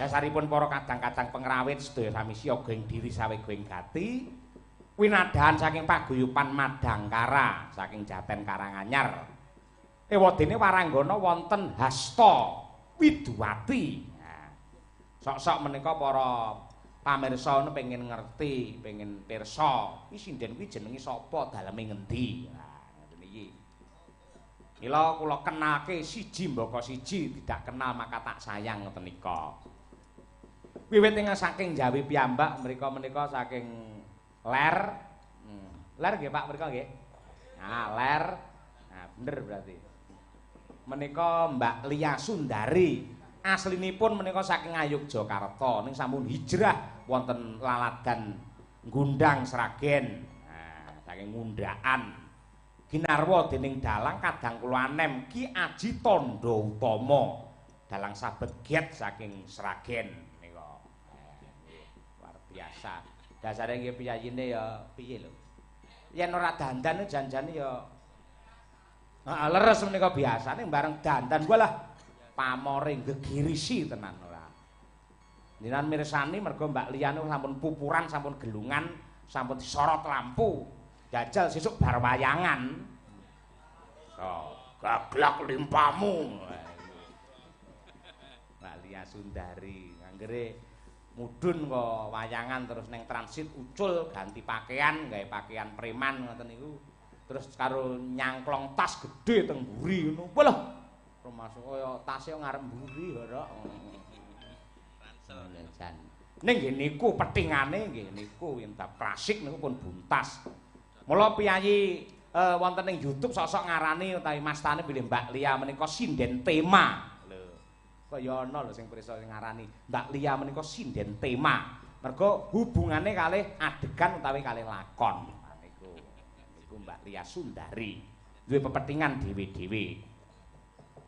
Dasaripun para kadang-kadang pengrawit sedaya sami siyaga ing diri sawe ing gati. Winadahan saking paguyuban Madangkara saking Jaten Karanganyar. Ewadene waranggana wonten hasta Widuwati. Nah, sok-sok menika para pamirsa pengen ngerti, pengen pirsa, iki sinden kuwi jenenge sapa, daleme ngendi. Nah, ngoten iki. Mila kula kenalke siji mbaka siji, tidak kenal maka tak sayang ngoten nika. Wiwit ing saking Jawi piyambak menika saking ler. Ler nggih Pak mriko nggih. Nah, ler. Nah, bener berarti. Menika Mbak Lia Sundari. Aslinipun menika saking Ngayogyakarta ning sampun hijrah wonten laladan Gundang Sragen. Nah, saking Ngundaan. Ginarwa dening dalang kadang kula anem Ki Aji Tanda Utama. Dalang sabeget saking Sragen. Biasa. Dasare nggih piyayine ya piye lho. Yen ora dandan janjane ya leres menika biasane bareng dandan gua lah pamore gegirisi tenan ora. Jenengan mirsani mergo Mbak Liyane sampun pupuran, sampun gelungan, sampun disorot lampu. Jajal sesuk bar wayangan. So, gaglak limpamu. Mbak Lia Sundari anggere mudhun kok wayangan terus neng transit ucul ganti pakaian gawe pakaian preman ngoten niku terus karo nyangklong tas gedhe teng mburi ngono walah termasuk kaya tase ngarep mburi ora ransel ning nggih niku petingane nggih niku yen bab klasik niku pun buntas mula piyayi wonten ing YouTube sok-sok ngarani utawi mastane pilih Mbak Lia menika sinden tema. Kaya ana lho sing prisa sing ngarani Mbak Lia menika sinden tema. Mergo hubungane kalih adegan utawi kalih lakon. Nah, niku Mbak Lia Sundari. Duwe pepetingan dhewe-dhewe.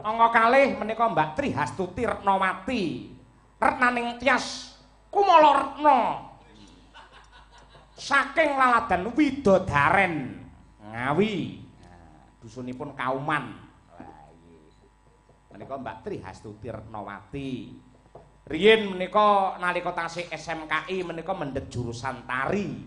Angka kalih menika Mbak Tri Hastuti Retnawati. Retnaning Tyas Kumala Retna. Saking laladan Widodaren Ngawi. Nah, dusunipun Kauman. Menika Mbak Tri Hastuti Retnawati. Riyin menika nalika tasih SMKI menika mendhet jurusan tari.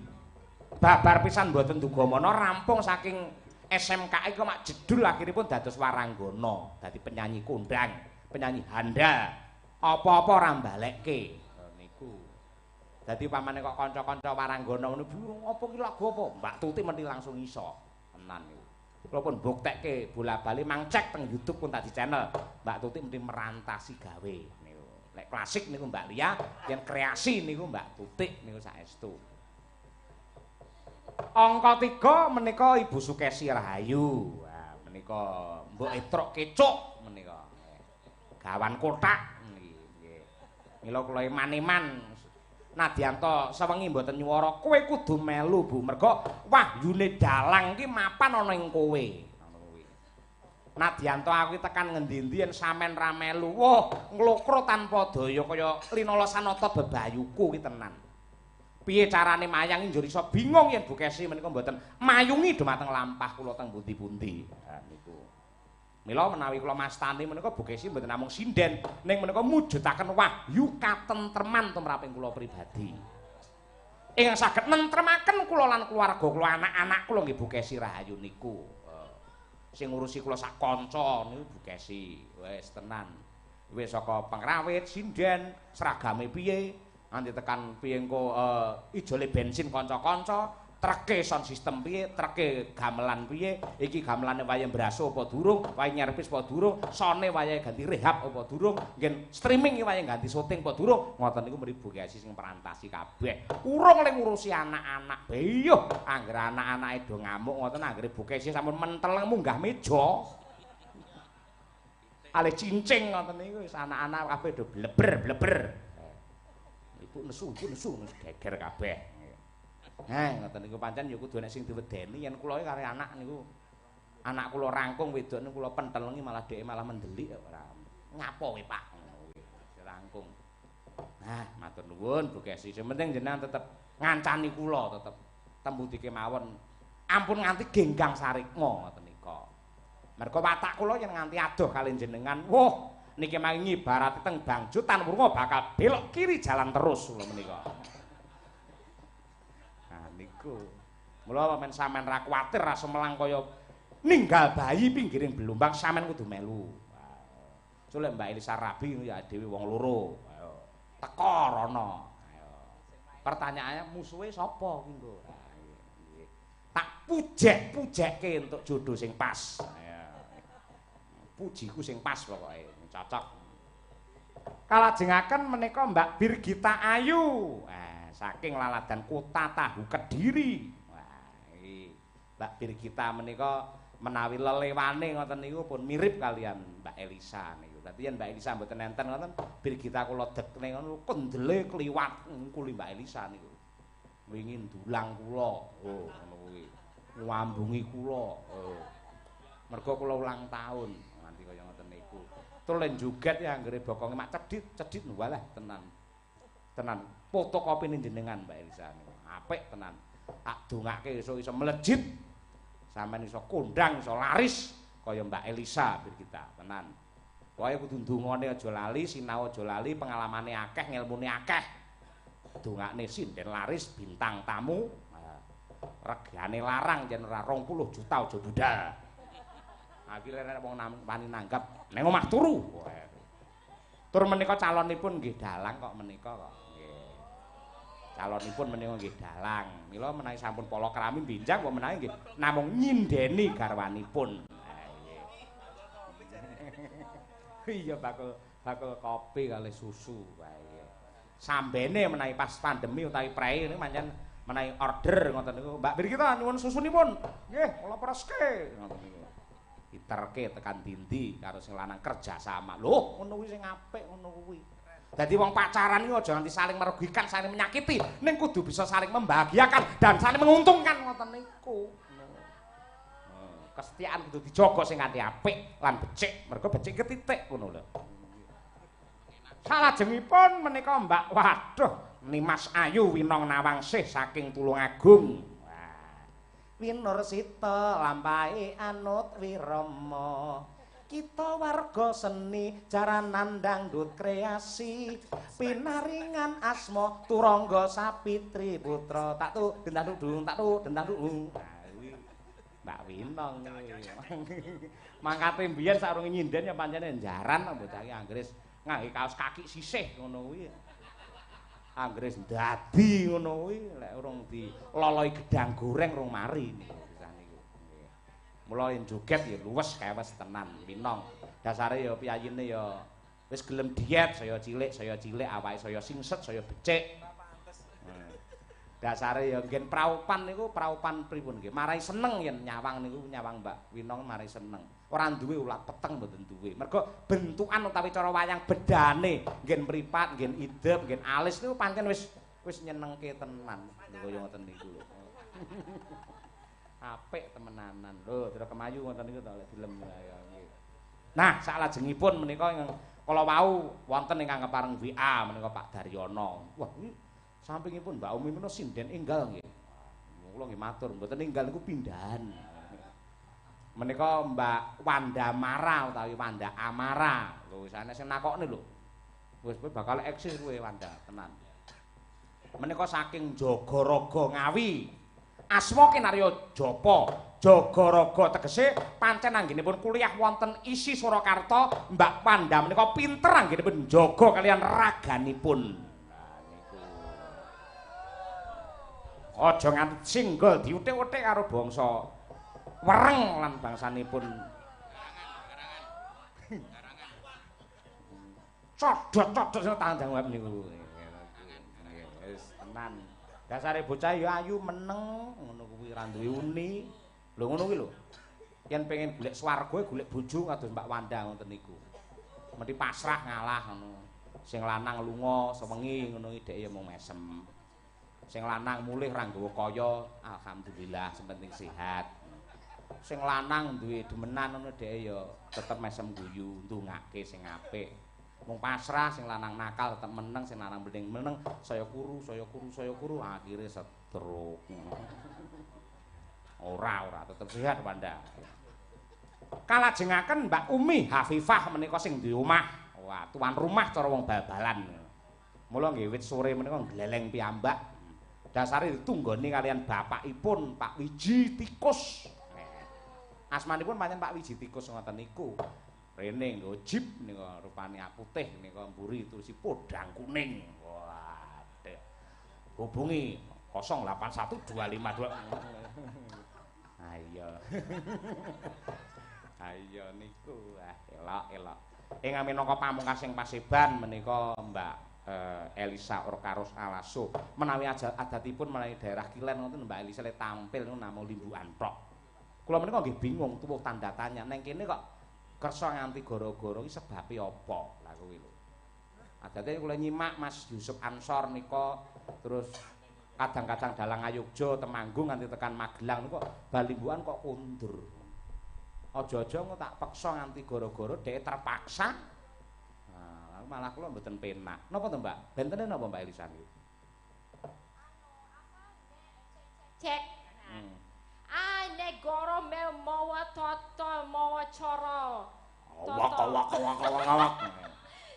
Babar pisan mboten dugamana rampung saking SMKI kok mak jedul akhiripun dados waranggana, dadi penyanyi kondang, penyanyi handal. Apa-apa ora mbalekke. Niku. Dadi pamane kok kanca-kanca waranggana ngono, "Apa ki lagu apa?" Mbak Tuti mesti langsung iso. Tenan niku. Kula pun mbuktekke bola-bali mangcek teng YouTube pun tadi channel. Mbak Tuti mesti merantasi gawe niku. Lek klasik niku Mbak Lia, yen kreasi niku Mbak Tuti niku saestu. Angka 3 menika Ibu Sukesi Rahayu. Nah, menika Mbok Etruk Kecuk menika. Gawan kotak nggih. Mila kula iman-iman Nadianto sewengi mboten nyuwara kowe kudu melu Bu mergo wahyune dalang iki mapan ana ing kowe. Nadianto aku tekan ngendi-endi yen sampean ra melu wah nglokro tanpa daya kaya Linala Sanata bebayuku ki tenan. Piye carane mayangi njur iso bingung yen Bu Kesi menika mboten mayungi dhumateng lampah kula teng pundi-pundi. Ha niku. Mila menawi kula mastani menika Bu Kesi mboten namung sinden ning menika mujudaken wahyu katentreman tumraping kula pribadi. Ingkang saged nentremaken kula lan keluarga kula anak-anak kula nggih Bu Kesi Rahayu niku. Sing ngurusi kula sak kanca niku Bu Kesi. Wis tenan. Wis saka pengrawit, sinden, seragame piye, nganti tekan piye engko ijole bensin kanca-kanca, treke sound system piye, treke gamelan piye, iki gamelane wayahe braso apa durung, wayahe nyerpis apa durung, sone wayahe ganti rehab apa durung, ngen streaming iki wayahe ganti syuting apa durung. Ngoten niku mribu Kesi sing perantasi kabeh. Urung le ngurusi anak-anak. Beyuh, anggere anak-anake do ngamuk ngoten anggere Bu Kesi sampun menteleng munggah meja. Ale cincing ngoten niku wis anak-anak kabeh do bleber-bleber. Ibu nesu geger kabeh. Ngoten niku pancen ya kudu nek sing diwedeni yen kula iki karo anak niku. Anak kula rangkung wedok niku kula pentelengi malah dhek malah mendelik ora. Ngapo we Pak ngono kuwi. Dirangkung. Nah, matur nuwun Bu Kesi. Sing penting jenengan tetep ngancani kula tetep tembu dikemawon. Ampun nganti genggang sarikma ngoten nika. Mergo watak kula yen nganti adoh kali jenengan, wah niki mangke ngibarati teng Bangjo Tan Wurma bakal belok kiri jalan terus lho menika. Nah niku. Mula men sampean ra kuwatir ra semelang kaya ninggal bayi pinggiring belumbang sampean kudu melu. Culek Mbak Elisa rabi ya dhewe wong loro. Ayo. Teko rono. Ayo. Pertanyaannya musuhe sapa ki nggo? Tak pujek-pujekke entuk jodoh sing pas. Ayo. Pujiku sing pas pokoke, cocok. Kalajengaken menika Mbak Birgita Ayu. Saking laladan Kota Tahu Kediri. Mbak Birgita menika menawi lelewane ngoten niku pun mirip kalian Mbak Elisa niku. Dadi yen Mbak Elisa mboten enten ngoten, Birgita kula dekne ngono kendele kliwat kuli Mbak Elisa niku. Wingi ndulang kula, oh ngono kuwi. Ngambungi kula. Oh. Mergo kula ulang tahun, nganti kaya ngoten niku. Tulen joget ya anggere bokonge mak cedhit walah tenan. Tenan. Fotokopine jenengan Mbak Elisa niku. Apik tenan. Tak dongake iso melejit. Sampeyan iso kondang, iso laris kaya Mbak Elisa Birgita, tenan. Pokoke kudu ndongane aja lali, sinau aja lali, pengalamane akeh, ngilmune akeh. Dongakne sinden laris bintang tamu. Regane larang yen ora 20 juta aja budal. Akhire nek wong wani nanggap ning omah turu. Tur menika calonipun nggih dalang kok menika kok. Calonipun menika nggih dalang. Mila menawi sampun palakrami binjang kok menawi nggih namung nyindeni garwanipun. Iya bakul kopi kali susu wae. Sambene menawi pas pandemi utawi prei niku pancen menawi order ngoten niku. Mbak Birgita nyuwun susunipun. Nggih, kula preske ngoten niku. Diterke tekan dindi karo sing lanang kerja sama. Lho, ngono kuwi sing apik ngono kuwi. Dadi wong pacaran iki aja nganti saling merugikan, saling menyakiti, ning kudu bisa saling membahagiakan dan saling menguntungkan ngoten niku. Kesetiaan kudu dijaga sing nganti apik lan becik, mergo becik ketitik ngono lho. Salajengipun menika Mbak waduh Nimas Ayu Winong Nawangsih saking Tulungagung. Wah. Winursita lampahe anut wirama. Kita warga seni jaranan dangdut kreasi pinaringan asma turangga sapitri putra tak tu dendang dung tak tu dendang dung Mbak Winong mangkate mbiyen sarunge nyinden ya pancene jaran bocah iki anggere ngangge kaos kaki sisih ngono kuwi anggere dadi ngono kuwi lek urung diloloi gedang goreng rung mari niku. Mula yen joget ya luwes kewes tenan Winong. Dasare ya piyayine ya wis gelem diet saya cilik awake saya singset saya becik. Dasare ya ngen praupan niku praupan pripun nggih. Marai seneng yen nyawang niku nyawang Mbak Winong marai seneng. Ora duwe ulat peteng mboten duwe. Mergo bentukan utawi cara wayang bedane ngen mripat, ngen idep, ngen alis niku pancen wis nyenengke tenan. Lho kaya ngoten niku lho. Apik temenanan lho Dra Kemayu ngoten niku to lek film ya nggih. Nah salajengipun menika kala wau wonten ingkang kepareng WA menika Pak Daryono. Wah iki sampingipun Mbak Umi menika sinden enggal nggih. Kula nggih matur mboten enggal niku pindahan. Menika Mbak Wanda Mara utawi Wanda Amara. Lho wis ana sing nakokne lho. Wis kowe bakal eksis kowe Wanda tenan. Menika saking Jagaraga Ngawi. Asma kinarya Japa. Jagaraga tegese pancen anggenipun kuliah wonten isi Surakarta, Mbak Wanda menika pinter anggenipun njaga kalian raganipun. Nah niku. Aja nganti singgol diutik-utik karo bangsa wereng lan bangsanipun. Codot-codot sing tandang web niku. Wis tenan. Dasare bocah ya ayu meneng ngono kuwi ra duwe uni. Lho ngono kuwi lho. Yen pengen golek swarga golek bojo kados Mbak Wanda ngoten niku. Mesti pasrah ngalah ngono. Sing lanang lunga sewengi ngono iki dhek ya mung mesem. Sing lanang mulih ra nggawa kaya alhamdulillah sepenting sehat. Sing lanang duwe demenan ngono dhek ya tetep mesem guyu, ndongake sing apik. Mung pasrah sing lanang nakal tetep meneng sing lanang mending meneng saya kuru akhire stroke. Ora tetep sehat Wanda. Kalajengaken Mbak Umi Hafifah menika sing di omah. Wah, tuan rumah cara wong bal-balan. Mula nggih wit sore menika gleleng piyambak. Dasare ditunggoni kalian bapakipun Pak Wiji Tikus. Asmanipun pancen Pak Wiji Tikus ngoten niku. Rene nggo jeep nika rupane putih nika mburi terus podang kuning. Waduh. Hubungi 081252. Ayo. Ayo niku elok-elok. Ing minangka pamungkasing paseban menika Mbak Elisa Orkaros Alaso menawi adatipun menawi daerah Kilen ngoten Mbak Elisa le tampil niku namung limbukan tok. Kula menika nggih bingung tuwuh tanda tanya neng kene kok kersa nganti gara-gara iki sebabe apa? Lah kuwi lho. Adate kula nyimak Mas Yusuf Ansor nika terus kadang-kadang dalang Ayogja Temanggung nganti tekan Magelang niku bal limbukan kok kundur. Aja-aja engko tak peksa nganti gara-gara dhek terpaksa. Nah, malah kula mboten penak. Napa to, Mbak? Bentene napa Mbak Elisa niku? Cek. Negara mawa tata mawa cara. Wak.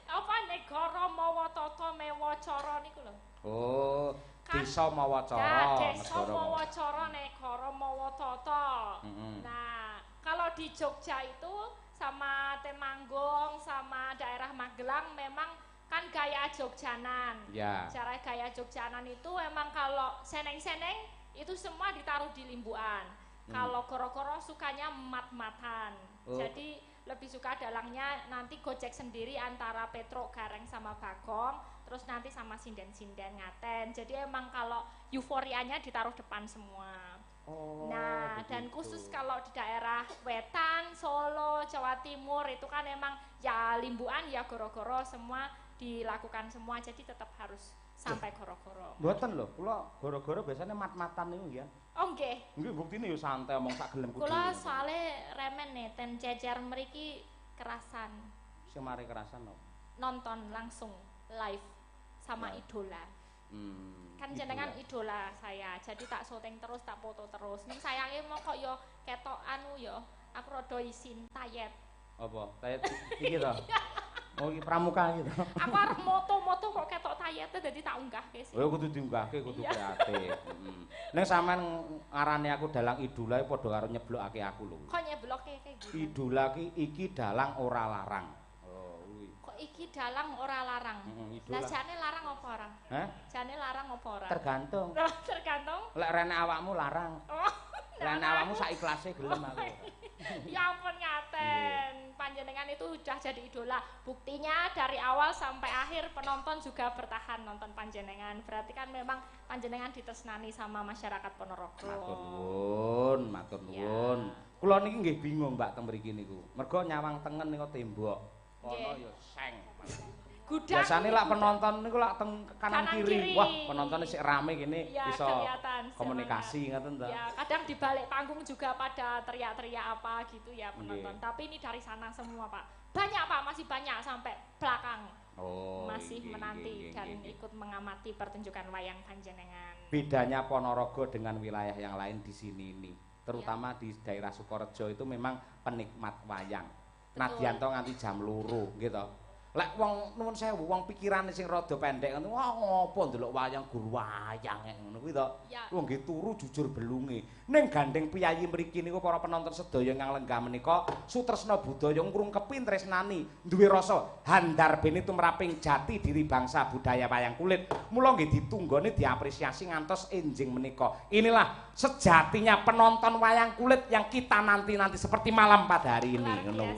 Apa negara mawa tata mawa cara niku lho. Oh, desa mawa cara, desa mawa cara, negara mawa tata. Nah, kalau di Jogja itu sama Temanggung sama daerah Magelang memang kan gaya Jogjanan. Ya. Cara gaya Jogjanan itu memang kalau seneng-seneng itu semua ditaruh di limbuan. Kalau koro-koro sukanya mat-matan. Jadi lebih suka dalangnya nanti gojek sendiri antara Petro Gareng sama Bagong, terus nanti sama sinden-sinden ngaten. Jadi emang kalau euforianya ditaruh depan semua. Nah, begitu. Dan khusus kalau di daerah Wetan, Solo, Jawa Timur itu kan emang ya limbuan ya goro-goro semua dilakukan semua, jadi tetap harus sampai goro-goro. Mboten lho, kula goro-goro biasanya mat-matan niku nggih. Oh nggih. Nggih buktine ya santai omong sak gelem kudu. Kula soalé remen nih ten jejer mriki kerasan. Sing mari kerasan no? Nonton langsung live sama ya. Idola. Kan jenengan idola saya, jadi tak syuting terus, tak foto terus. Ning sayange mau kok yo ketok anu yo, aku rada isin tayet. Apa? Tayet iki to? Oh iki pramuka gitu. Aku arep moto-moto kok ketok tayete dadi tak unggahke sih. Oh kudu diunggahke kudu kreatif. Ning sampean ngarani aku dalang idola padha karo nyeblokake aku lho. Kok nyeblokke kayak gitu? Idola iki dalang ora larang. Iki dalang ora larang. Lah jane larang apa ora? Hah? Jane larang apa ora? Tergantung. Tergantung. Lek rene awakmu larang. Lek awakmu sak ikhlase gelem aku. Ya ampun ngaten. Panjenengan itu udah jadi idola. Buktinya dari awal sampai akhir penonton juga bertahan nonton panjenengan. Berarti kan memang panjenengan ditresnani sama masyarakat Ponorogo. Matur nuwun. Kula niki nggih bingung Mbak teng mriki niku. Mergo nyawang tengen niku tembok. Ono ya seng. Gudang. Biasane lak penonton niku lak teng kanan kiri. Wah, penontonnya sik rame gini ya, iso kelihatan, komunikasi ngoten to. Ya, kadang di balik panggung juga pada teriak-teriak apa gitu ya penonton. Tapi ini dari sana semua, Pak. Banyak, Pak, masih banyak sampai belakang. Oh, masih menanti dan ikut mengamati pertunjukan wayang panjenengan. Bedanya Ponorogo dengan wilayah yang lain di sini ini, terutama di daerah Sukorejo itu memang penikmat wayang. Nadianto nganti jam 2 gitu. Lek wong nuwun sewu wong pikirane sing rada pendek ngono, wah ngopo ndelok wayang guru wayang ngono kuwi to. Wong nggih turu jujur belunge. Ning gandeng piyayi mriki niku para penonton sedaya ingkang lenggah menika sutresna budaya ngrungkepi tresnani, duwe rasa handar bene tumraping jati diri bangsa budaya wayang kulit. Mula nggih ditunggoni diapresiasi ngantos enjing menika. Inilah sejatinya penonton wayang kulit yang kita nanti-nanti seperti malam pada hari ini ngono.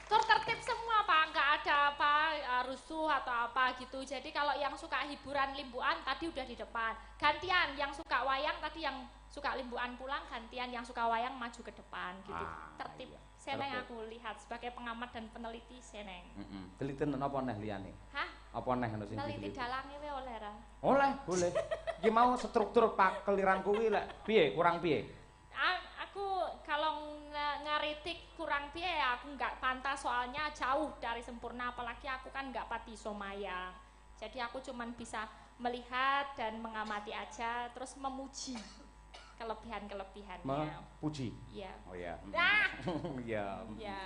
Tur tertib semua Pak, nggak ada apa rusuh atau apa gitu. Jadi kalau yang suka hiburan limbuan tadi udah di depan. Gantian yang suka wayang tadi yang suka limbuan pulang, gantian yang suka wayang maju ke depan gitu. Tertib. Iya. Seneng aku lihat sebagai pengamat dan peneliti seneng. Teliten apa neh liyane? Hah? Apa neh ngono sing teliti dalange we oleh ra? Oleh, boleh. Iki mau struktur Pak keliran kuwi lek piye, kurang piye? Aku kalau ngeritik kurang piye ya aku nggak pantas soalnya jauh dari sempurna, apalagi aku kan nggak pati somayang. Jadi aku cuman bisa melihat dan mengamati aja terus memuji kelebihan-kelebihannya. Puji? Iya. Oh iya. Ah! Iya. Iya.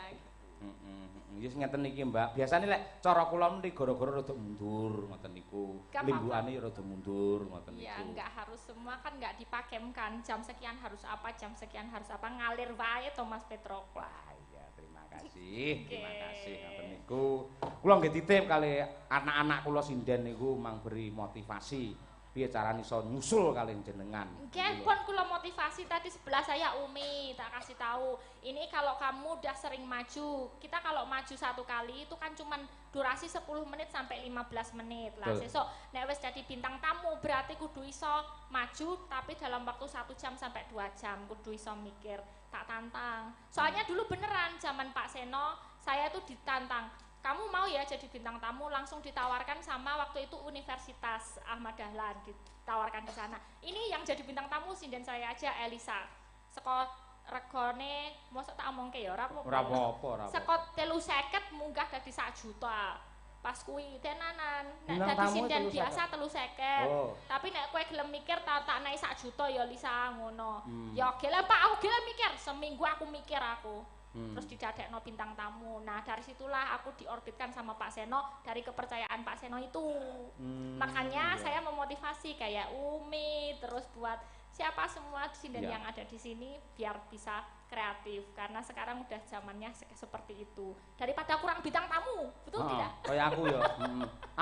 Wis ngeten iki, Mbak. Biasane lek cara kula mriki gara-gara rada mundur ngoten niku. Limbukane ya rada mundur ngoten niku. Ya, enggak harus semua kan enggak dipakemkan. Jam sekian harus apa, jam sekian harus apa, ngalir wae to Mas Petro. Wah, iya, terima kasih. Terima kasih ngoten niku. Kula nggih titip kali anak-anak kula sinden niku mang beri motivasi. Piye carane iso nyusul kalian jenengan. Nggih, pun kula motivasi tadi sebelah saya Umi tak kasih tahu. Ini kalau kamu udah sering maju, kita kalau maju satu kali itu kan cuman durasi 10 menit sampai 15 menit lah. Sesuk nek wis jadi bintang tamu berarti kudu iso maju tapi dalam waktu 1 jam sampai 2 jam kudu iso mikir. Tak tantang. Soalnya dulu beneran zaman Pak Seno saya tuh ditantang. Kamu mau ya jadi bintang tamu, langsung ditawarkan sama waktu itu Universitas Ahmad Dahlan, ditawarkan ke sana. Ini yang jadi bintang tamu sinden saya aja Elisa. Seko regane mosok tak omongke ya ora apa-apa. Seko 350 munggah dadi 1 juta. Pas kuwi tenanan. Nek dadi sinden biasa 350. Oh. Tapi nek kowe gelem mikir tak naik 1 juta ya Lisa ngono. Ya gelem Pak, aku gelem mikir, seminggu aku mikir aku. Terus didadekno bintang tamu. Nah dari situlah aku diorbitkan sama Pak Seno dari kepercayaan Pak Seno itu. Makanya saya memotivasi kayak Umi, terus buat siapa semua sinden yang ada di sini biar bisa kreatif karena sekarang udah zamannya seperti itu. Daripada kurang bintang tamu, betul tidak? Kayak aku ya.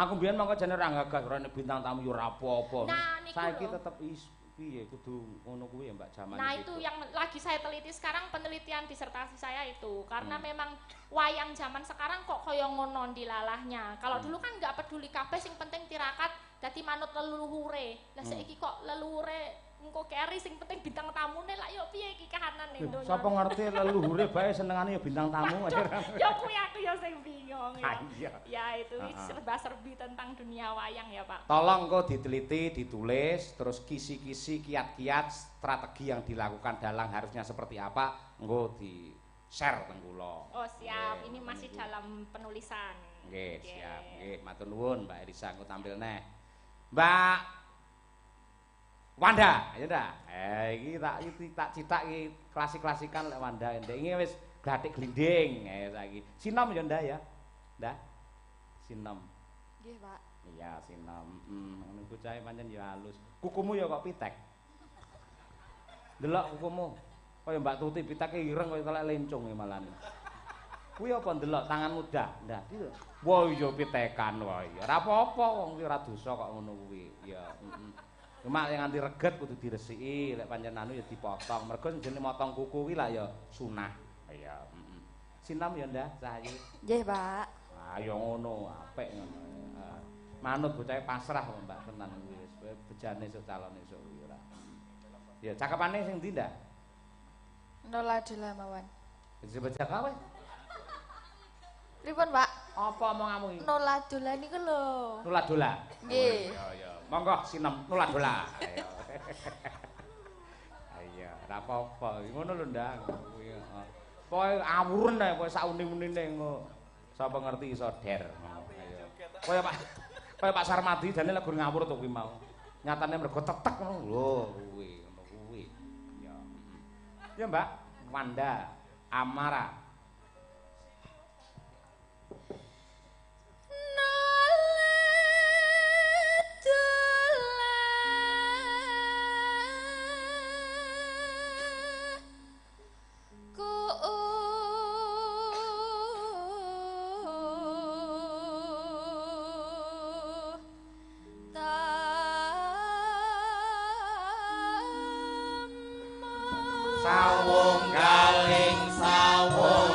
Aku biyen mangko jane ra gagas ora bintang tamu ya ora apa-apa. Nah, saiki tetep piye kudu ngono kuwi ya Mbak zaman Nah itu yang lagi saya teliti sekarang, penelitian disertasi saya itu karena memang wayang zaman sekarang kok koyo ngono dilalahnya. Kalau dulu kan nggak peduli kabeh sing penting tirakat dadi manut leluhure. Lah saiki kok leluhure engko keri sing penting bintang tamune lah yo piye iki kahanan ning donya. Sapa ngerti leluhure bae senengane ya bintang tamu aja. Ya kuwi aku ya sing bingung ya. Iya. Ya itu serba-serbi tentang dunia wayang ya Pak. Tolong kok diteliti, ditulis, terus kisi-kisi, kiat-kiat, strategi yang dilakukan dalang harusnya seperti apa, engko di share teng kula. Oh siap, ini masih dalam penulisan. Nggih, siap. Nggih, matur nuwun Mbak Elisa engko tampil neh. Mbak Wanda, ya dah. Iki tak citak iki klasik-klasikan lek Wanda. Ndek iki wis glathik glinding saiki. Sinom ya ndak ya? Ndak? Sinom. Nggih, Pak. Iya, sinom. Ngono bocahe pancen ya halus. Kukumu ya kok pitek. Delok kukumu. Kaya Mbak Tuti piteke ireng kaya telek lencung malah. Kuwi apa ndelok tanganmu dah? Ndak iki. Wah, iya pitekan wae. Ora apa-apa wong kuwi ora dosa kok ngono kuwi. Ya, Cuma yang nganti reget kudu diresiki, lek pancen anu ya dipotong. Mergo jenenge motong kuku kuwi lah ya sunah. Iya, Sinam ya ndah saiki. Nggih, Pak. Ah ya ngono, apik ngono. Manut bocahe pasrah kok Mbak tenan kuwi wis bejane esuk calon esuk kuwi ora. Ya cakepane sing ndi ndah? Noladula mawon. Wis baca kawe. Pripun, Pak? Apa omonganmu iki? Noladula niku lho. Nuladola. Nggih. Ya. Monggo sinem nuladola. Ayo. Ayo, ora apa-apa. Ngono lho ndang. Kuwi heeh. Pokoke awuren ae pokoke sak uni-unine ngono. Sapa ngerti iso der. Ayo. Kaya Pak Sarmadi jane lagu ngawur to kuwi mau. Nyatane mergo tetek ngono lho kuwi, ngono kuwi. Ya. Ya Mbak Wanda Amara. Sawung galing sawung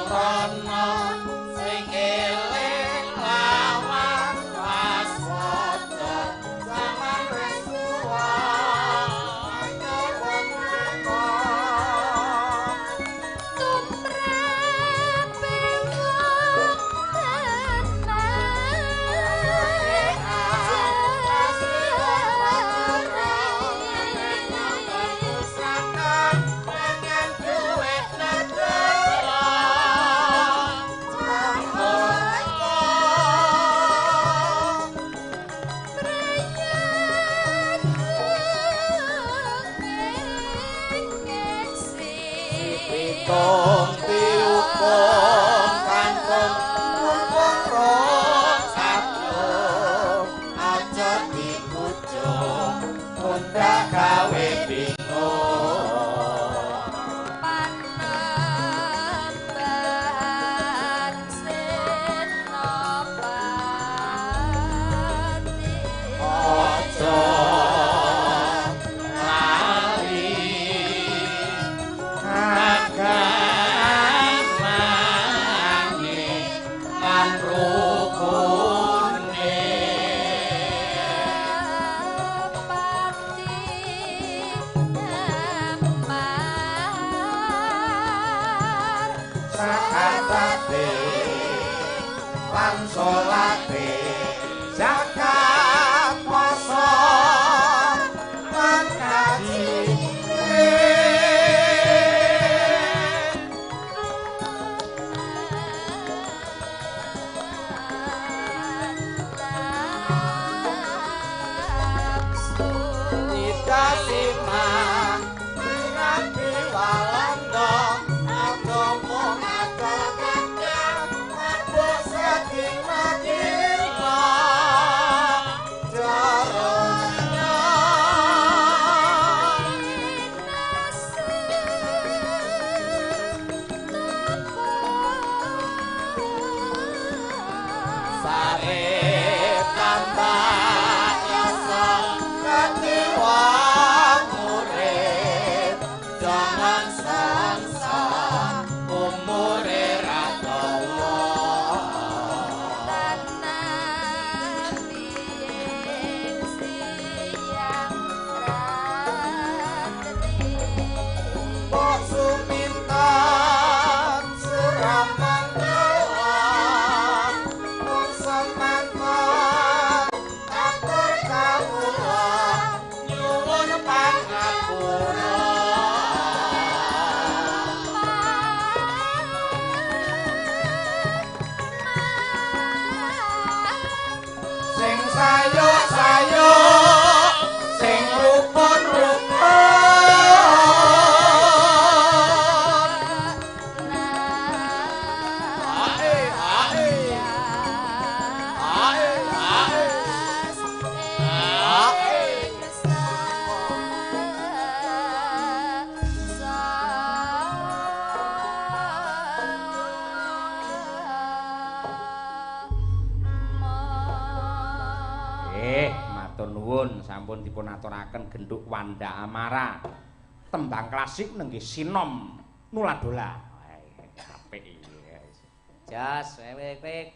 salate zakat poso lan kaji sampun dipun aturaken Genduk Wanda Amara tembang klasik nenggih Sinom Nuladola apik iki jas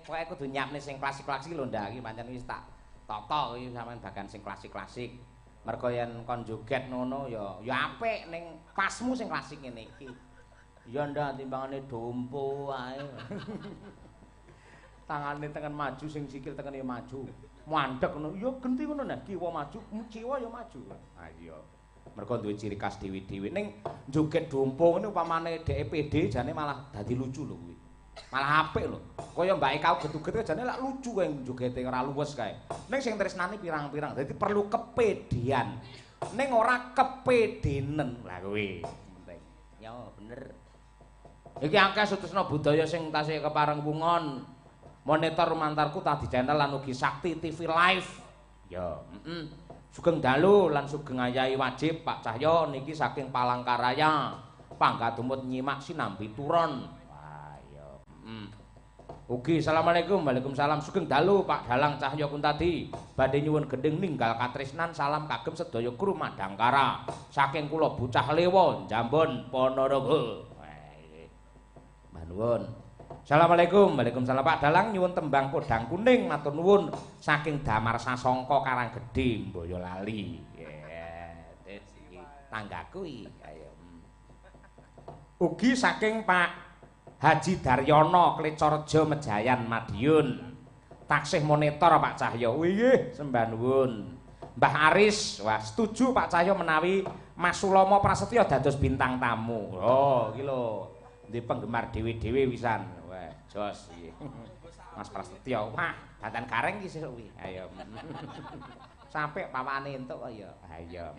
kowe kudu nyiapne sing klasik-klasik lho ndak iki pancen wis tak tata iki sampean bagan sing klasik-klasik mergo yen kon joget ngono ya apik ning pasmu sing klasik ngene iki ya ndak timbangane dompo ae tangane tengen maju sing sikil tengen ya maju mandek ngono ya genti ngono nah kiwa maju ciwa ya maju ha iya mergo duwe ciri khas dewi-dewi ning joget dompo ngene upamane dhek PD jane malah dadi lucu lho kuwi malah apik lho kaya Mbak Eka getu-getu jane lak lucu kowe jogete ora luwes kae ning sing tresnani pirang-pirang dadi perlu kepedean ning ora kepedenen lah kowe penting ya bener iki akeh sutusna budaya sing tasih kepareng wungon monitor mantarku tadi channel lan ugi Sakti TV Live. Ya, sugeng dalu lan sugeng ayahi wajib Pak Cahyo niki saking Palangkaraya. Panggadumut nyimak sinambi turon. Wah, ya. Ugi asalamualaikum, waalaikumsalam. Sugeng dalu Pak Dalang Cahyo Kuntadi. Badhe nyuwun gending ninggal katresnan salam kagem sedaya kru Madangkara. Saking kula bocah lewa Jambon Ponorogo. Mbah nuwun. Assalamualaikum, waalaikumsalam Pak Dalang nyuwun tembang podang kuning matur nuwun saking Damar Sasongko Karanggedhe Boyolali. Tanggaku iki ayo. Ugi saking Pak Haji Daryono Klecorjo Mejayan Madiun. Taksih monitor Pak Cahyo. Nggih, sembah nuwun. Mbah Aris, wah setuju Pak Cahyo menawi Mas Sulomo Prasetyo dados bintang tamu. Oh, iki lho. Di penggemar dewe-dewe wisan. Wah, jos iki. Mas Prasetyo. Wah, danten kareng iki sesuk kuwi. Ayo. Sampai pawane entuk kok ya. Ayo.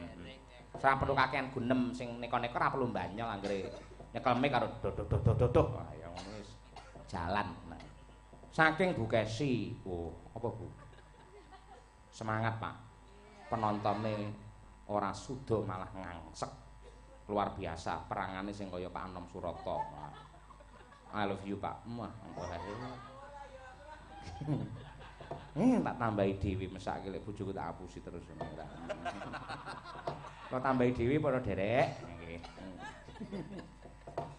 Ora perlu kakean gunem sing neko-neko ora perlu mbanyol anggere nyekelme karo dodoh. Ayo ngono wis jalan. Nah. Saking Bu Kesi. Oh, apa Bu? Semangat, Pak. Penontonnya ora sudo malah ngangsek. Luar biasa perangane sing kaya Pak Anom Suroto. I love you Pak. Tak tambahi dhewe mesake lek bojoku tak apusi terus. Kok tambahi dhewe para derek. Nggih.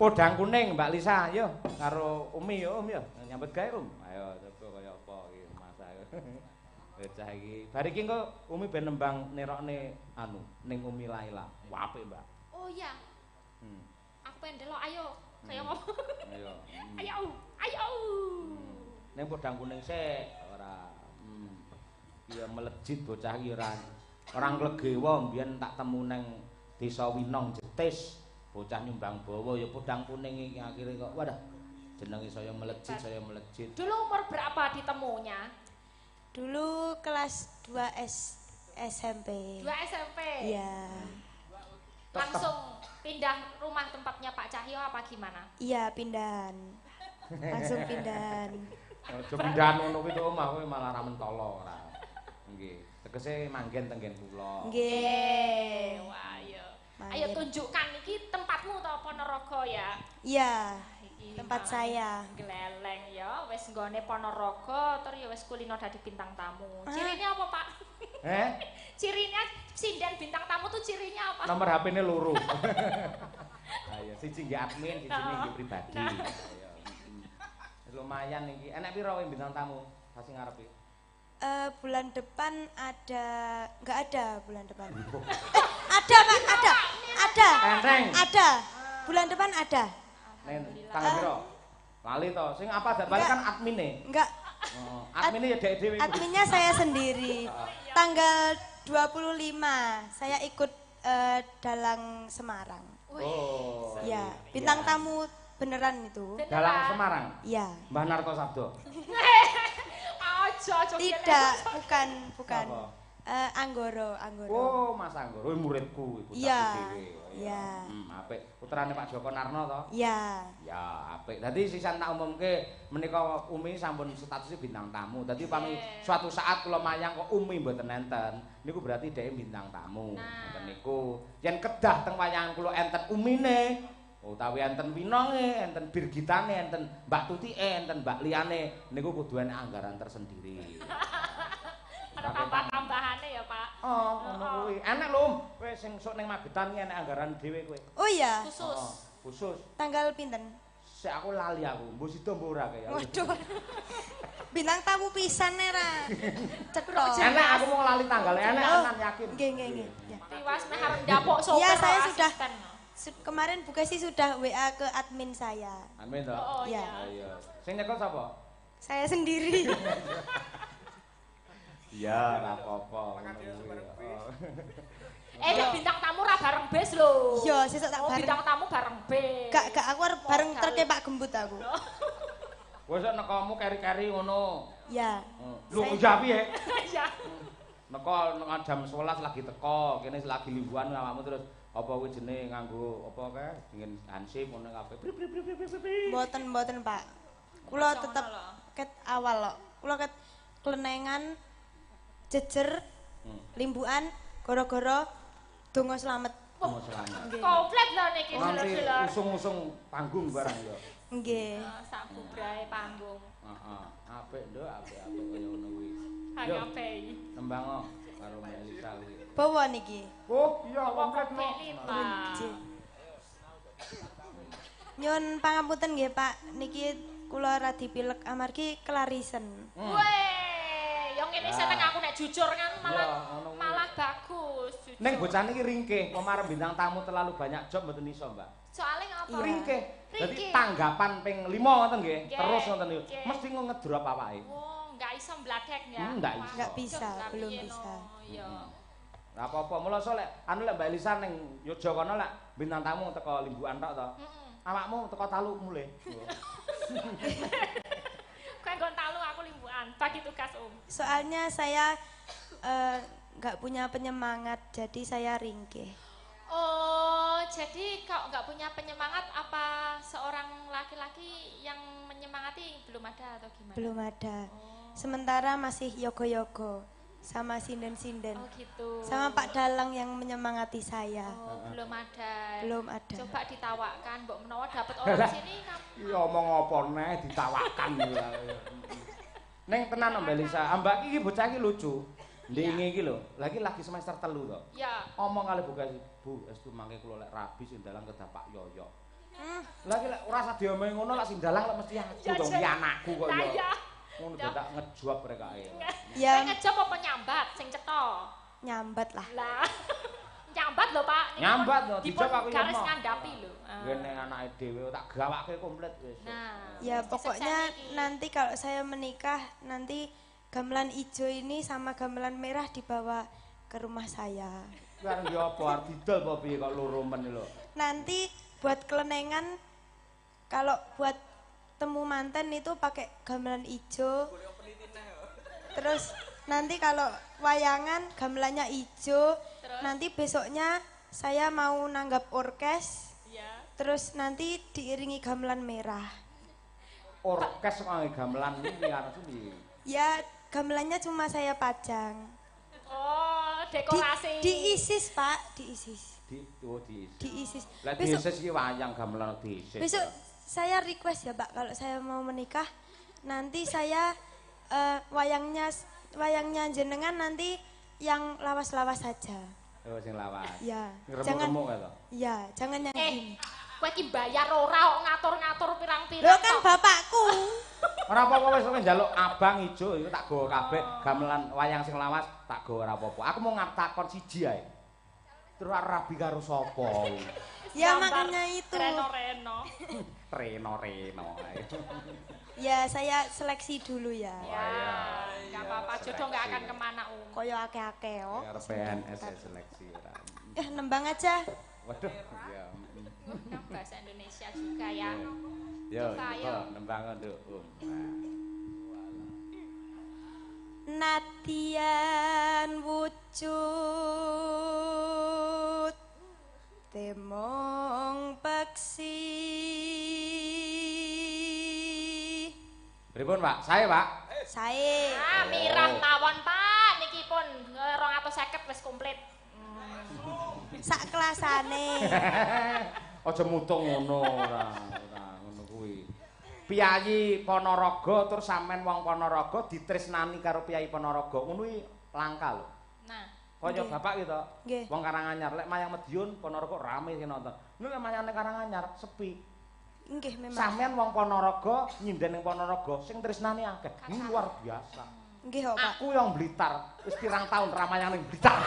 Podang kuning Mbak Lisa, yo karo Umi yo Om yo. Nyambut gawe Om. Ayo coba kaya apa iki masak. Bocah iki. Bar iki engko Umi ben nembang nerokne anu ning Umi Laila. Wah apik, Mbak. Oh iya. Aku pengen delok ayo. Saya ngomong. Ayo. Ayo. Ning podang kuning sik ora. Ya melejit bocah iki ora. Ora nglegewa mbiyen tak temu nang Desa Winong Jetis. Bocah nyumbang bawa ya podang kuning iki akhire kok wadah jenenge saya melejit. Dulu umur berapa ditemunya? Dulu kelas 2 SMP. 2 SMP? Iya. Langsung pindah rumah tempatnya Pak Cahyo apa gimana? Iya, pindahan. Langsung pindahan. Aja pindahan ngono kuwi to omah kowe malah ra mentolo ora. Nggih, tegese manggen tenggen kula. Nggih. Wah, ayo. Manggen. Ayo tunjukkan iki tempatmu to Ponorogo ya. Iya. Iki Tempat malah saya. Gleleng ya, wis nggone Ponorogo, terus ya wis kulino dadi bintang tamu. Cirinya apa, Pak? Cirinya sinden bintang tamu tuh cirinya apa? Nomor HP-ne loro. Ayo, siji nggih admin, siji nggih pribadi. Ayo. Lumayan iki. Enek pira kowe bintang tamu? Sasi ngarepe. Bulan depan nggak ada bulan depan. Ada Pak, ada. Enteng. Ada. Bulan depan ada. Nen, tanggal pira? Lali to. Sing apa balik kan admine. Enggak. Oh, admine ya dek dhewe. Adminnya saya sendiri. Tanggal 25 saya ikut dalang Semarang. Oh. Ya, bintang tamu beneran itu. Dalang Semarang. Iya. Mbah Narto Sabdo. Aja, Tidak, bukan. Apa? Anggoro. Oh, Mas Anggoro muridku ibu Iya. dhewe. Iya. Apik. Putrane Pak Joko Narno to? Iya. Ya, apik. Dadi sisan tak umumke menika Umi sampun statusnya bintang tamu. Dadi upami suatu saat kula mayang kok Umi mboten enten, niku berarti dhek bintang tamu. Ngoten niku. Yen kedah teng wayangan kula enten Umine, utawi enten Winonge, enten Birgitane, enten Mbak Tutike, enten Mbak Liane, niku kudu ana anggaran tersendiri. Ada tambah-tambahane ya, Pak. Oh, ngono kuwi. Enak lho, kowe sing sok ning Magetan ki enek anggaran dhewe kowe. Oh iya. Khusus. Khusus. Tanggal pinten? Sik aku lali aku, mbok sida mbok ora kaya. Waduh. Bintang tamu pisan era. Cetok. Enak aku mau lali tanggal, enak tenan yakin. Nggih. Ya. Tiwas meh arep ndapuk sopir. Iya, saya karo sudah. asisten. Kemarin Bu Kesi sudah WA ke admin saya. Amin to. Oh Iya. iya. Iya. Sing nyekel sapa? Saya sendiri. Iya, ora apa-apa. Nek bintang tamu ra bareng bis lho. Iya, sesuk tak Oh, bareng. bintang tamu bareng bis. Gak aku arep bareng terke Pak Gembut aku. Wes nek nekamu keri-keri ngono. Ya. Lho Saya- ya piye? Iya. Neka jam 11 lagi teko, kene lagi limbuhan awakmu terus apa kuwi jenenge nganggo apa kae dingin hansip ngono kabeh. Mboten Pak. Kula tetep ket awal kok. Kula ket klenengan jejer limbuan gara-gara donga slamet. Mau selamat. Komplit lho niki Nanti dulur-dulur. usung-usung panggung barang ya. Nggih. Sak bubrahe panggung. Heeh. Apik nduk, apik kaya ngono kuwi. Hangapei. Nembang karo Melisa kuwi. Bawa niki. Oh, iya Apa komplit no. komplit, Pak? Nyun pangapunten nggih Pak, niki kula radi pilek amargi kelarisen. Weh, yang ini seneng aku nek jujur kan malah Iya, ngono kuwi. malah bagus. Jujur. Ning bocah niki ringkih, pemarem bintang tamu terlalu banyak job mboten iso, Mbak. Soalnya apa? Ringkih. Dadi Ringkih. tanggapan ping 5 ngoten nggih. Nggih, Terus ngoten niku. nggih. Mesti ngedrop awake. Oh, nggak iso mbladek ya? Nggak iso. Nggak bisa, Coba belum piye, bisa. no, Iya. Ora apa-apa, mula lek anu lek Mbak Elisa ning Yogya kono lek bintang tamu teko limbukan tok to. Awakmu teko talu mulih. Kowe nggon talu aku limbuan, bagi tugas Soalnya saya nggak punya penyemangat, jadi saya ringkih. Oh, jadi kalau nggak punya penyemangat, apa seorang laki-laki yang menyemangati belum ada atau gimana? Belum ada. Oh, Sementara masih yogo-yogo sama sinden-sinden. oh gitu. Sama Pak Dalang yang menyemangati saya. Oh, belum ada. Belum ada. Coba ditawakan, mbok menawa dapat orang sini kamu. Iya omong apa neh ditawakan ya. Ning tenan Mbak Elisa, ambak iki bocah iki lucu. Ndinge iki lho, lagi semester 3 to. Ya. Omong kali Bu Kasi, Bu, estu mangke kula lek rabi sing dalang kedah Pak Yoyo. Lagi lek ora usah diomongi ngono lek sing dalang lek mesti aku Ya, dong jadi- anakku kok Lah ya. ya. Ngono dadak ngejuap mereka ae. Ya Kowe ngejop apa nyambat sing cetha? nyambat lah. Lah. Nyambat lho, Pak. Nyambat lho, dipun dijawab aku ya garis mau. ngandhapi lho. Ngene anake dhewe tak gawake komplit wis. Nah, Ya pokoknya disekseni iki. nanti kalau saya menikah nanti gamelan ijo ini sama gamelan merah dibawa ke rumah saya. Karo yo apa arep didol apa piye kok loro men lho. Nanti buat kelenengan kalau buat temu manten itu pakai gamelan ijo. Terus nanti kalau wayangan gamelannya ijo. Terus? Nanti besoknya saya mau nanggap orkes. Iya. Terus nanti diiringi gamelan merah. Orkes kok gamelan iki arep piye? Ya gamelannya cuma saya pajang. Oh, dekorasi. Diisis Pak, diisis. Diisis. Diisis. Lah Besok, diisis iki wayang gamelan diisis. besok saya request ya Pak kalau saya mau menikah nanti saya wayangnya jenengan nanti yang lawas-lawas saja. Oh sing lawas. Ya. Ngremuk-remuk to. Ya, jangan yang ini. Kowe iki bayar ora kok ngatur-ngatur pirang-pirang. Lho kan tok. bapakku. Ora apa-apa wis njaluk abang ijo iku tak gowo kabeh gamelan wayang sing lawas tak gowo ora apa-apa. Aku mau ngatakon siji ae. Terus rabi karo sapa? Ya Gambar makanya itu. Reno-reno. Reno-reno ae. Ya saya seleksi dulu ya. Ya, enggak apa-apa, jodoh enggak akan kemana Koyo akeh-akeh oh. Arep PNS ya seleksi ora. Nembang aja. Waduh, ya. Nah, bahasa Indonesia juga ya. Yo, Coba, yo, ayo. nembang nduk. Natian wujud temong peksi. Pripun, Pak? Saya, Pak. Sae. Ah, mirah mawon, Pak. Niki pun 250 wis komplit. Sak kelasane. Aja mutung ngono ora ngono kuwi. Piyayi Ponorogo terus sampean wong Ponorogo ditresnani karo Piyayi Ponorogo. Ngono kuwi langka lho. Nah, Kaya Nggih. bapak gitu. Nggih. Wong Karanganyar lek mayang Madiun Ponorogo rame sing nonton. Nek mayang ning Karanganyar sepi. Nggih memang. Sampean wong Ponorogo nyinden ning Ponorogo sing tresnani akeh. Ini luar biasa. Nggih kok, Pak. Aku yang Blitar wis pirang tahun ra mayang ning Blitar.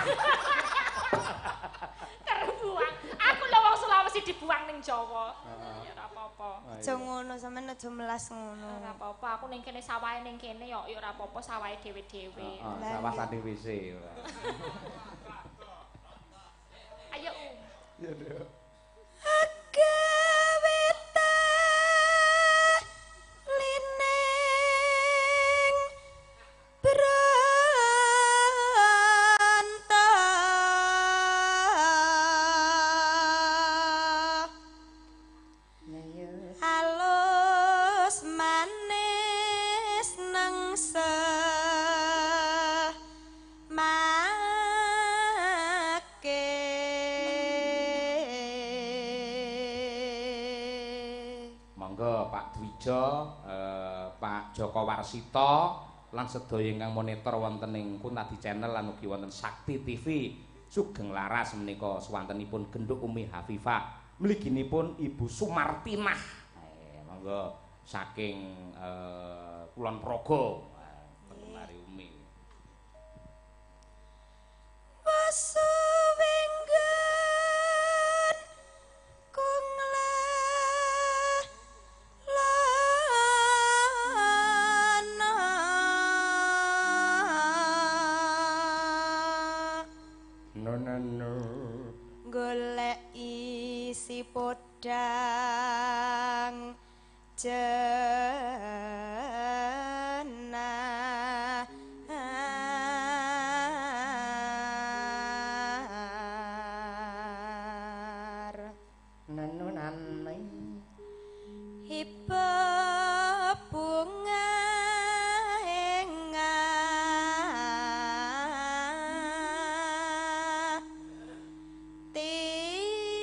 terbuang. Aku lho wong Sulawesi dibuang ning Jawa. Ya ora apa-apa. Aja ngono sampean aja melas ngono. Ora apa-apa, aku ning kene sawahe ning kene ya ora apa-apa sawahe dhewe-dhewe. Sawah sate WC. Ayo. Ya Dek. Agawe lining branta alus manis nangsa Monggo Pak Dwijo, Pak Joko Warsito lan sedaya ingkang monitor wonten ing Kuntadi Channel lan ugi wonten Sakti TV. Sugeng laras menika swantenipun Genduk Umi Hafifah. Mliginipun Ibu Sumartinah. Monggo saking Kulon Progo. Penggemari Umi. Pasuwinggan kunglah lana No. golek isi podang jenar Nanunane. hiba bunga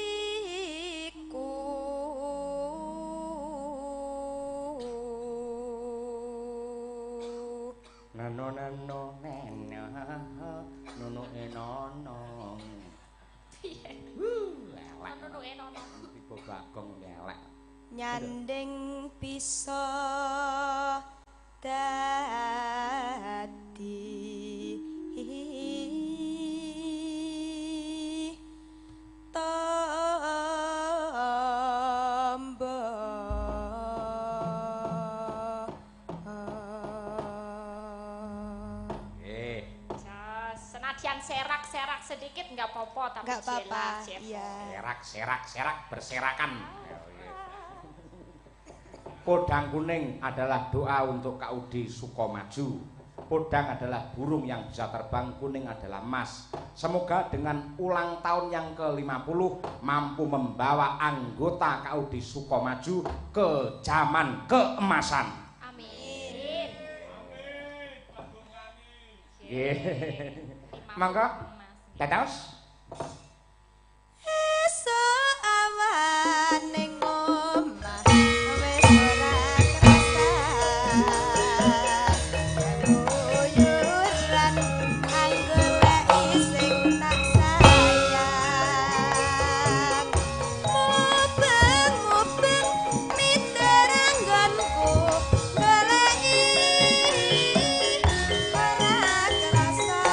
tiku Nano neno nono enono. Piye? Elek. Ono enono. Tiba Bagong elek. nyanding bisa dadi agak serak-serak sedikit nggak apa-apa, tapi Nggak apa-apa. Cep. Iya. Serak, berserakan. Podang kuning adalah doa untuk Kaudi Sukomaju. Podang adalah burung yang bisa terbang, kuning adalah emas. Semoga dengan ulang tahun yang ke-50 mampu membawa anggota Kaudi Sukomaju ke zaman keemasan. Amin. Mangga, dados. Esuk awan ning omah wis ora krasa. Guyuran anggoleki sing tak sayang. Mubeng-mubeng mitur anggonku goleki ora krasa.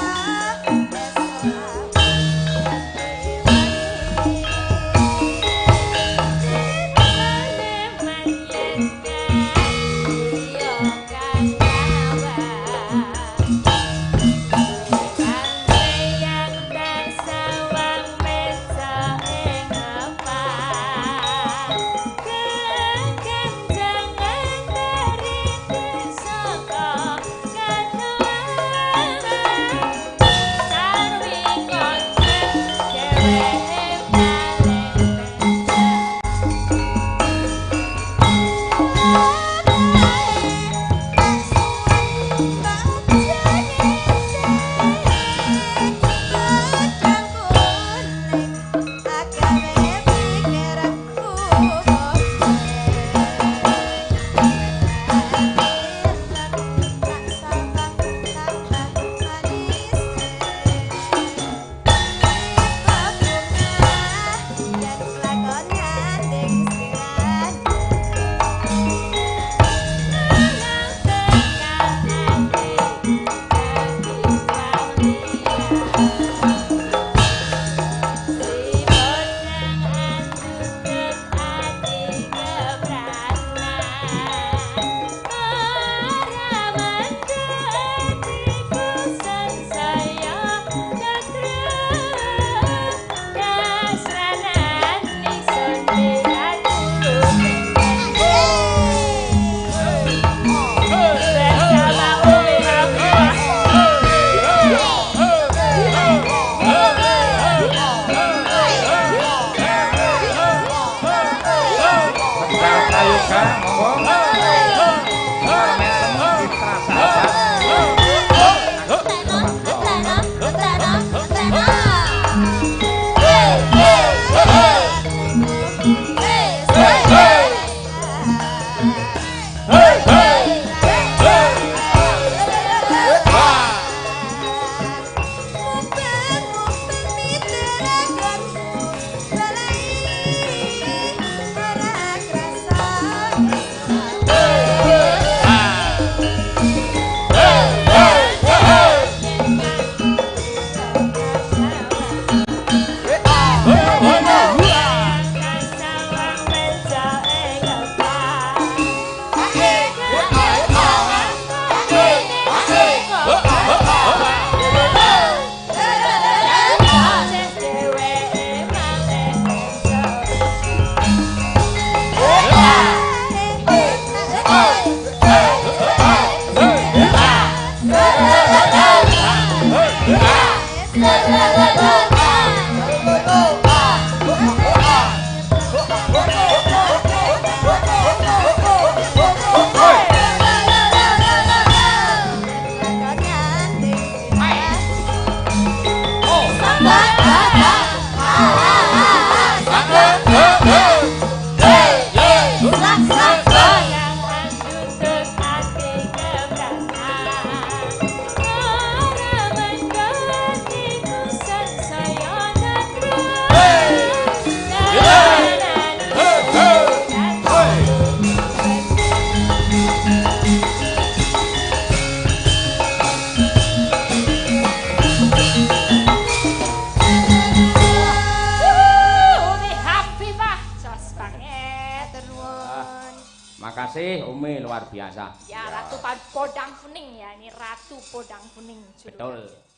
Makasih Umi, luar biasa. Ya, Ratu Podang Kuning ya, ini Ratu Podang Kuning judulnya. Betul.